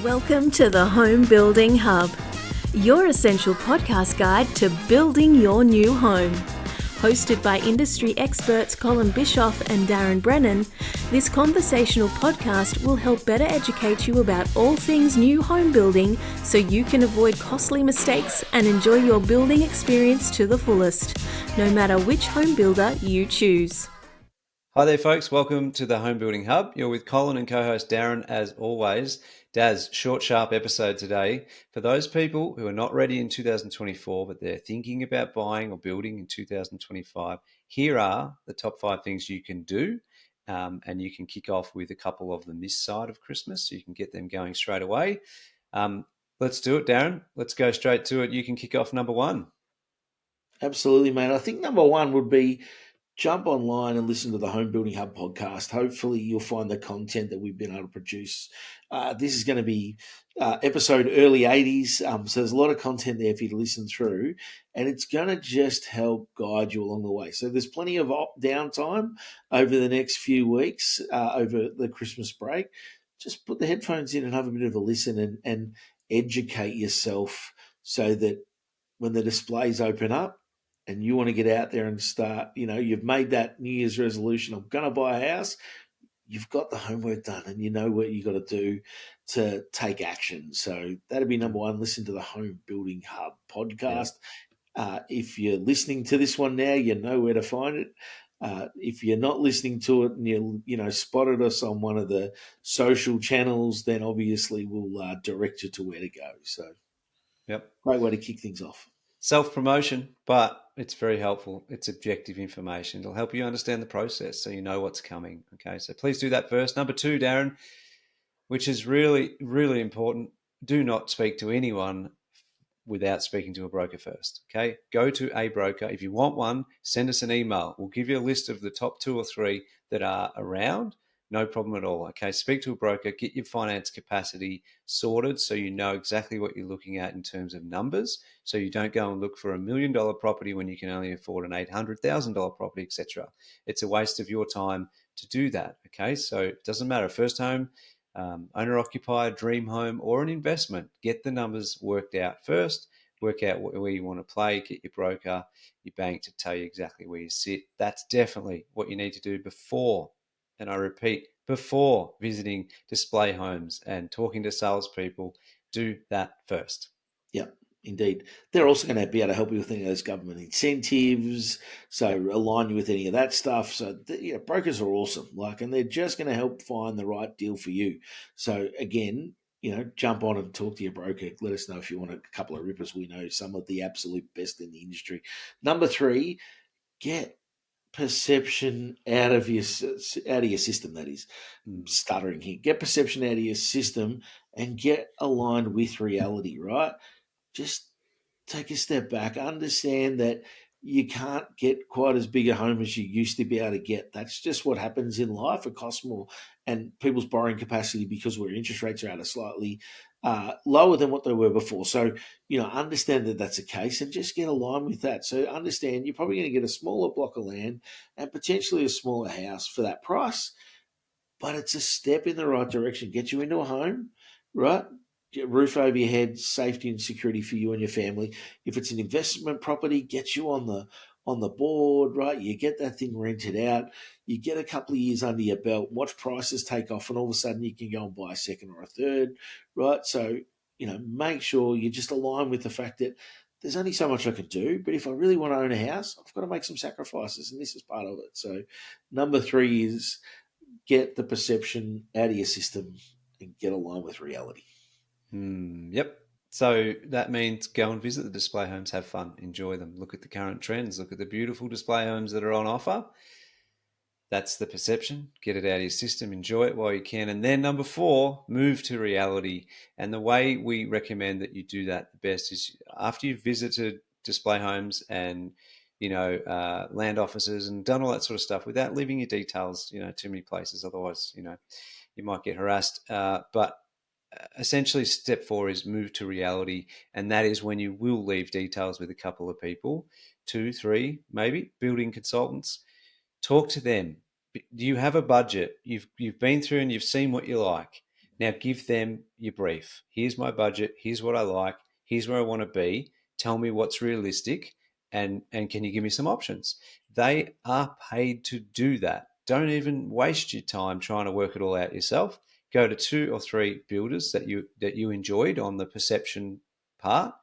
Welcome to the Home Building Hub, your essential podcast guide to building your new home. Hosted by industry experts Colin and Darren Brennan, this conversational podcast will help better educate you about all things new home building so you can avoid costly mistakes and enjoy your building experience to the fullest, no matter which home builder you choose. Hi there, folks. Welcome to the Home Building Hub. You're with Colin and co-host Darren, as always. Daz, short, sharp episode today. For those people who are not ready in 2024, but they're thinking about buying or building in 2025, here are the top 5 things you can do. And you can kick off with a couple of them this side of Christmas, so you can get them going straight away. Let's do it, Darren. Let's go straight to it. You can kick off number 1. Absolutely, mate. I think number 1 would be jump online and listen to the Home Building Hub podcast. Hopefully you'll find the content that we've been able to produce. This is going to be episode early 80s, so there's a lot of content there for you to listen through, and it's going to just help guide you along the way. So there's plenty of downtime over the next few weeks, over the Christmas break. Just put the headphones in and have a bit of a listen and educate yourself so that when the displays open up, and you want to get out there and start, you've made that New Year's resolution, I'm going to buy a house, you've got the homework done and you know what you got to do to take action. So that'd be number 1, listen to the Home Building Hub podcast. Yeah. If you're listening to this one now, you know where to find it. If you're not listening to it and you spotted us on one of the social channels, then obviously we'll direct you to where to go. So great way to kick things off. Self-promotion, but it's very helpful. It's objective information. It'll help you understand the process so you know what's coming. Okay, so please do that first. Number 2, Darren, which is really, really important. Do not speak to anyone without speaking to a broker first. Okay, go to a broker. If you want one, send us an email. We'll give you a list of the top 2 or 3 that are around. No problem at all. Okay, speak to a broker, get your finance capacity sorted so you know exactly what you're looking at in terms of numbers, so you don't go and look for $1 million property when you can only afford an $800,000 property, etc. It's a waste of your time to do that. Okay, so it doesn't matter, first home, owner-occupied, dream home, or an investment. Get the numbers worked out first. Work out where you want to play. Get your broker, your bank to tell you exactly where you sit. That's definitely what you need to do before, and I repeat, before visiting display homes and talking to salespeople. Do that first. Yeah, indeed. They're also going to be able to help you with any of those government incentives, so align you with any of that stuff. So brokers are awesome, and they're just going to help find the right deal for you. So again, jump on and talk to your broker. Let us know if you want a couple of rippers. We know some of the absolute best in the industry. Number 3, get perception out of your system. That is stuttering here. Get perception out of your system and get aligned with reality, right? Just take a step back, understand that you can't get quite as big a home as you used to be able to get. That's just what happens in life. It costs more, and people's borrowing capacity, because where interest rates are at, are slightly lower than what they were before. So, understand that that's the case and just get aligned with that. So understand you're probably going to get a smaller block of land and potentially a smaller house for that price, but it's a step in the right direction. Get you into a home, right? Get roof over your head, safety and security for you and your family. If it's an investment property, get you on the board, right? You get that thing rented out. You get a couple of years under your belt, watch prices take off, and all of a sudden you can go and buy a second or a third, right? So, make sure you just align with the fact that there's only so much I can do, but if I really want to own a house, I've got to make some sacrifices, and this is part of it. So number 3 is get the perception out of your system and get aligned with reality. Yep. So that means go and visit the display homes, have fun, enjoy them, look at the current trends, look at the beautiful display homes that are on offer. That's the perception. Get it out of your system, enjoy it while you can. And then number 4, move to reality. And the way we recommend that you do that the best is after you've visited display homes and land offices and done all that sort of stuff without leaving your details, too many places. Otherwise, you might get harassed. But essentially step 4 is move to reality. And that is when you will leave details with a couple of people, 2, 3, maybe building consultants. Talk to them. Do you have a budget? You've been through and you've seen what you like. Now give them your brief. Here's my budget. Here's what I like. Here's where I want to be. Tell me what's realistic, and can you give me some options? They are paid to do that. Don't even waste your time trying to work it all out yourself. Go to 2 or 3 builders that you enjoyed on the perception part,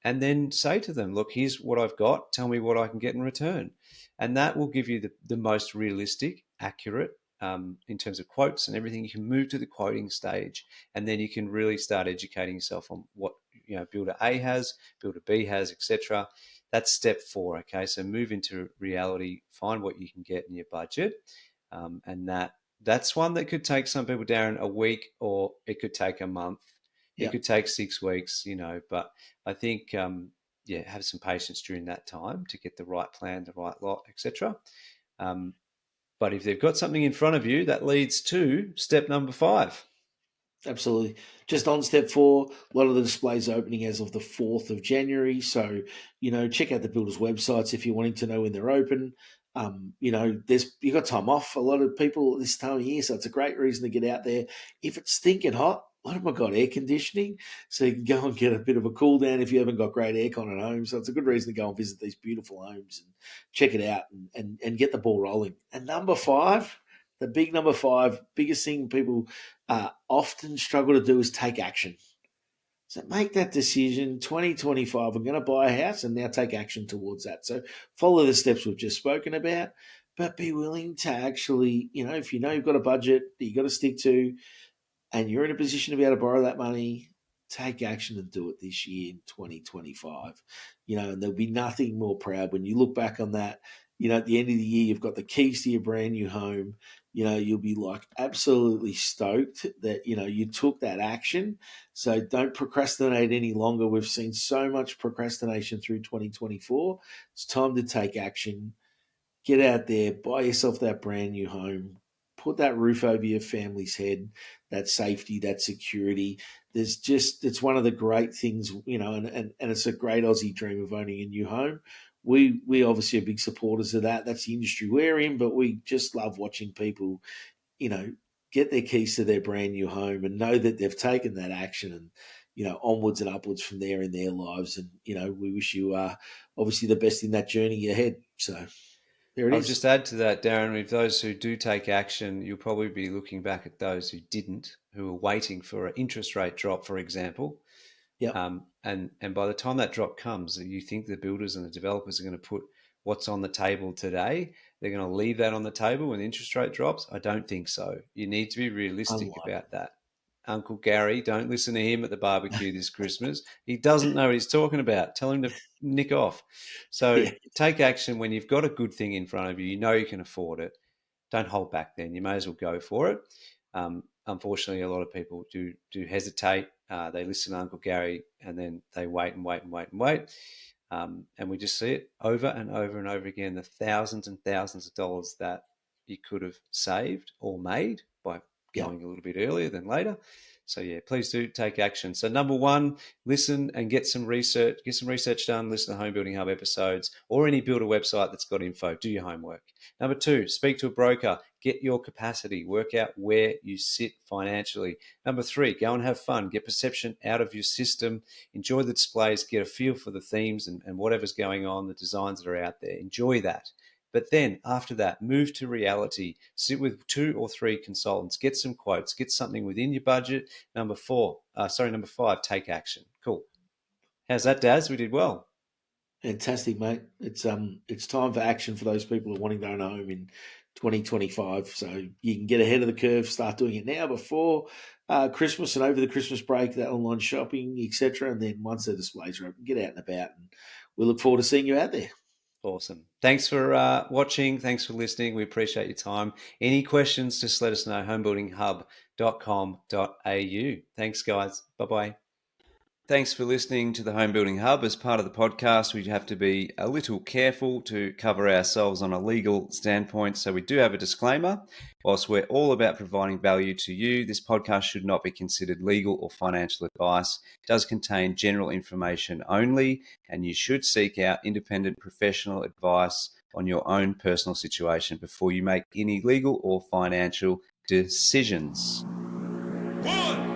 and then say to them, look, here's what I've got. Tell me what I can get in return. And that will give you the most realistic, accurate, in terms of quotes and everything. You can move to the quoting stage, and then you can really start educating yourself on what builder A has, builder B has, etc. That's step 4. Okay, so move into reality, find what you can get in your budget, and that's one that could take some people, Darren, a week, or it could take a month. It could take 6 weeks, but I think, have some patience during that time to get the right plan, the right lot, etc. But if they've got something in front of you, that leads to step number 5. Absolutely. Just on step 4, a lot of the displays are opening as of the 4th of January. So, check out the builders' websites if you're wanting to know when they're open. You've got time off. A lot of people this time of year, so it's a great reason to get out there. If it's stinking hot, a lot of them have got air conditioning, so you can go and get a bit of a cool down if you haven't got great aircon at home. So it's a good reason to go and visit these beautiful homes and check it out and get the ball rolling. And number 5, the big number 5, biggest thing people often struggle to do is take action. So make that decision. 2025, I'm going to buy a house, and now take action towards that. So follow the steps we've just spoken about, but be willing to actually, if you know you've got a budget that you've got to stick to, and you're in a position to be able to borrow that money, take action and do it this year in 2025. And there'll be nothing more proud when you look back on that. At the end of the year, you've got the keys to your brand new home. You'll be like absolutely stoked that, you took that action. So don't procrastinate any longer. We've seen so much procrastination through 2024. It's time to take action. Get out there, buy yourself that brand new home, put that roof over your family's head, that safety, that security. It's one of the great things, and it's a great Aussie dream of owning a new home. We obviously are big supporters of that. That's the industry we're in, but we just love watching people, get their keys to their brand new home and know that they've taken that action and, onwards and upwards from there in their lives. And, we wish you obviously the best in that journey ahead. So there it I'll is. just add to that, Darren, with those who do take action, you'll probably be looking back at those who didn't, who were waiting for an interest rate drop, for example. Yeah. And by the time that drop comes, you think the builders and the developers are going to put what's on the table today. They're going to leave that on the table when the interest rate drops. I don't think so. You need to be realistic about that. Uncle Gary, don't listen to him at the barbecue this Christmas. He doesn't know what he's talking about. Tell him to nick off. So take action when you've got a good thing in front of you. You know you can afford it. Don't hold back then. You may as well go for it. Unfortunately, a lot of people do hesitate. They listen to Uncle Gary and then they wait and wait and wait and wait. And we just see it over and over and over again, the thousands and thousands of dollars that you could have saved or made by going a little bit earlier than later. So please do take action. So number 1, listen and get some research done. Listen to Home Building Hub episodes or any builder website that's got info. Do your homework. Number 2, speak to a broker. Get your capacity. Work out where you sit financially. Number 3, go and have fun. Get perception out of your system. Enjoy the displays. Get a feel for the themes and whatever's going on, the designs that are out there. Enjoy that. But then after that, move to reality. Sit with 2 or 3 consultants. Get some quotes. Get something within your budget. Number 5, take action. Cool. How's that, Daz? We did well. Fantastic, mate. It's time for action for those people who are wanting to own a home in 2025. So you can get ahead of the curve, start doing it now before Christmas and over the Christmas break, that online shopping, etc. And then once the displays are open, get out and about. And we look forward to seeing you out there. Awesome. Thanks for watching. Thanks for listening. We appreciate your time. Any questions, just let us know, homebuildinghub.com.au. Thanks, guys. Bye-bye. Thanks for listening to the Home Building Hub. As part of the podcast, we have to be a little careful to cover ourselves on a legal standpoint. So we do have a disclaimer. Whilst we're all about providing value to you, this podcast should not be considered legal or financial advice. It does contain general information only, and you should seek out independent professional advice on your own personal situation before you make any legal or financial decisions. One.